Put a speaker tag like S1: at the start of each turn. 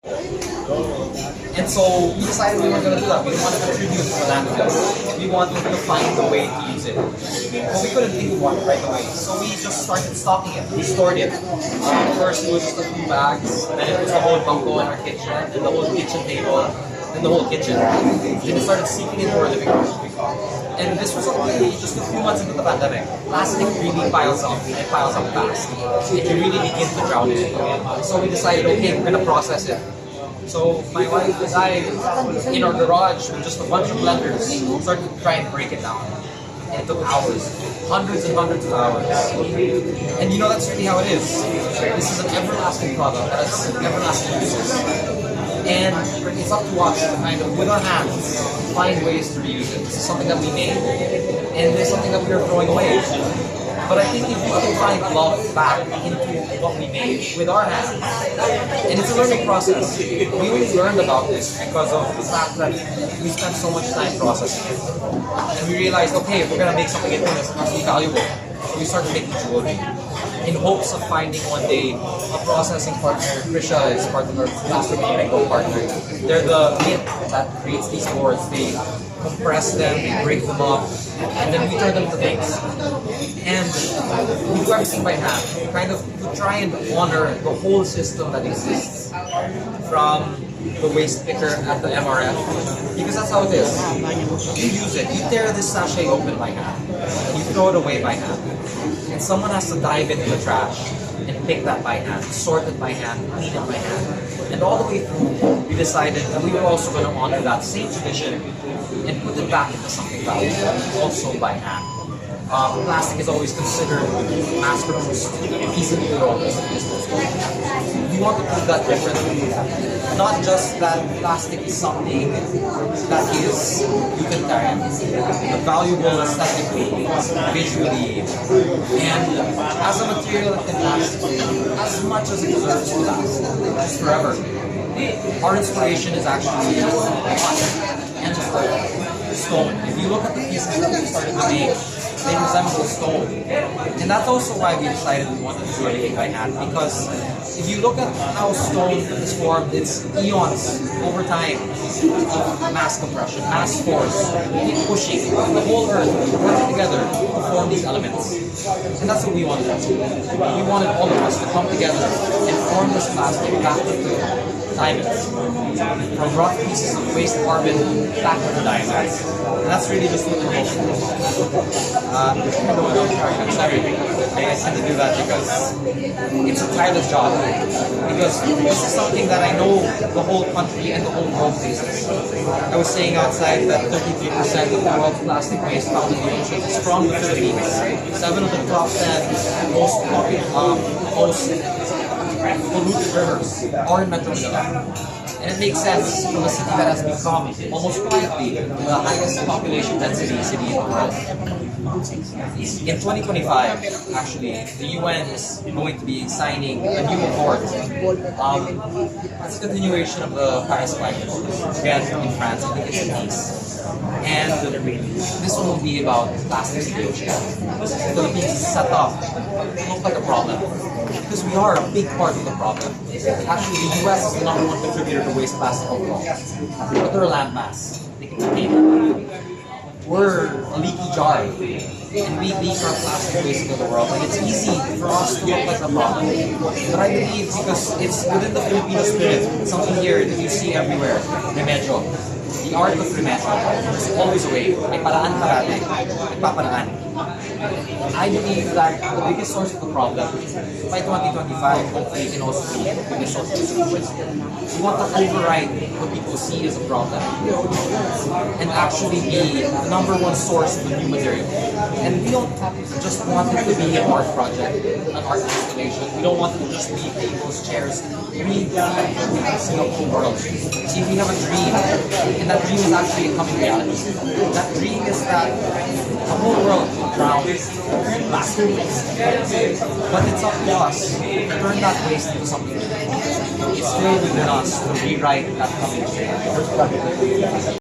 S1: And so we decided we were going to do that. We wanted to contribute to the landfill. We wanted to find a way to use it. But we couldn't think of one right away. So we just started stocking it. We stored it. First it was just a few bags, then it was the whole bunko in our kitchen, and the whole kitchen table, and the whole kitchen. Then it started seeping into our living room. And this was only just a few months into the pandemic. Plastic really piles up, and it piles up fast. It can really begin to drown it. So we decided, okay, we're going to process it. So my wife and I, in our garage with just a bunch of blenders, started to try and break it down. And it took hours, hundreds and hundreds of hours. And you know, that's really how it is. This is an everlasting product that has everlasting uses. And it's up to us to kind of, with our hands, find ways to reuse it. This is something that we made, and it's something that we are throwing away. But I think if we can find love back into what we made with our hands, and it's a learning process. We only learned about this because of the fact that we spent so much time processing it. And we realized, okay, if we're going to make something into this, it must be valuable. So we started making jewelry in hopes of finding one day a processing partner. Krisha is part of our plastic recycling partner. They're the kit that creates these boards. They compress them, they break them up, and then we turn them to things. And we do everything by hand. We kind of try and honor the whole system that exists from the waste picker at the MRF, because that's how it is. You use it. You tear this sachet open by hand. You throw it away by hand. And someone has to dive into the trash and pick that by hand, sort it by hand, clean it by hand. And all the way through, we decided that we were also going to honor that same tradition and put it back into something valuable, also by hand. Plastic is always considered mass-produced, easily grown. We want to prove that differently. Not just that plastic is something that is utilitarian, but valuable aesthetically, visually, and as a material that can last as much as it deserves to last, forever. Our inspiration is actually cotton and stone. If you look at the pieces that we started to make, they resemble stone. And that's also why we decided we wanted to do everything by hand, because if you look at how stone is formed, it's eons over time of mass compression, mass force, pushing the whole earth working together to form these elements. And that's what we wanted to do. We wanted all of us to come together and form this plastic back into diamonds. From rough pieces of waste carbon back into diamonds. And that's really just what we're making. I tend to do that because it's a tireless job. Because this is something that I know the whole country and the whole world faces. I was saying outside that 33% of the world's plastic waste found in the oceans is from the Philippines. 7 of the top 10 most polluted rivers are in Metro Manila. And it makes sense from a city that has become almost quietly the highest population density city in the world. In 2025, actually, the UN is going to be signing a new accord. It's a continuation of the Paris Climate Accord, again in France. I think it's in Nice. And this one will be about plastic segregation. The Philippines is set up to look like a problem, because we are a big part of the problem. Actually, the US is the #1 contributor to waste plastic overall. But they're a landmass. They can contain that. We're a leaky jar, and we leak our plastic waste into the world. Like, it's easy for us to look like a problem. But I believe because it's within the Filipino spirit, something here that you see everywhere, remedyo. The art of remedyo. There's always a way. May paraan parati. May paparaan. I believe that the biggest source of the problem, by 2025, hopefully it can also be the biggest source of the solution. We want to override what people see as a problem and actually be the #1 source of the new material. And we don't just want it to be an art project, an art installation. We don't want it to just be tables, chairs. We believe in Singapore world. See, we have a dream, and that dream is actually becoming reality. That dream is that the whole world will drown in plastic waste. But it's up to us to turn that waste into something new. It's still within us to rewrite that coming.